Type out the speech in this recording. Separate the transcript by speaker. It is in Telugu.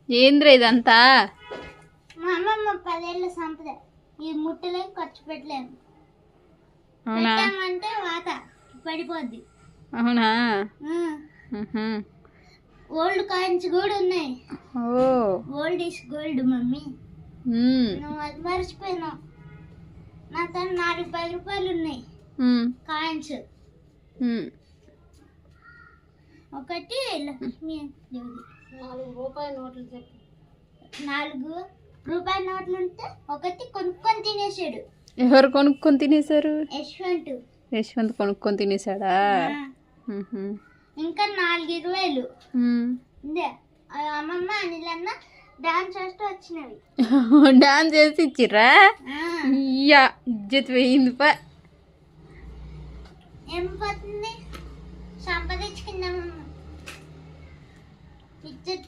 Speaker 1: ఏంద్రా ఇదంతా?
Speaker 2: మా అమ్మమ్మ 10 ఏళ్ళ సంపద. ఈ ముట్టలేం ఖర్చు పెట్టలేము.
Speaker 1: అవునా?
Speaker 2: పెట్టామంటే వాత పడిపోద్ది.
Speaker 1: అవునా?
Speaker 2: ఓల్డ్ కాయిన్స్ కూడా ఉన్నాయి.
Speaker 1: ఓ
Speaker 2: గోల్డ్ ఇస్ గోల్డ్ మమ్మీ. నువ్వు అది మర్చిపోయినావు. నా తన 4-10 రూపాయలు ఉన్నాయి కాయిన్స్. ఒకటి లక్ష్మి 4 రూపాయల నోట్లు చెప్పు. 4 రూపాయల నోట్లు ఉంటే ఒకటి కొనుక్కొని తినేసాడు.
Speaker 1: ఎవరు కొనుక్కొని తినేశారు?
Speaker 2: యశ్వంత్
Speaker 1: కొనుక్కొని తినేసాడా?
Speaker 2: ఇంకా 4 20. అమ్మమ్మ అనిలన్న డాన్స్ చేస్తూ వచ్చినవి.
Speaker 1: డాన్స్ చేసి ఇచ్చిర్రా? ఇయ్యా ఇజ్జత్ పోయింది.
Speaker 2: ఏం పోతుంది? సంపాదించుకుందాం. ఇజ్జత్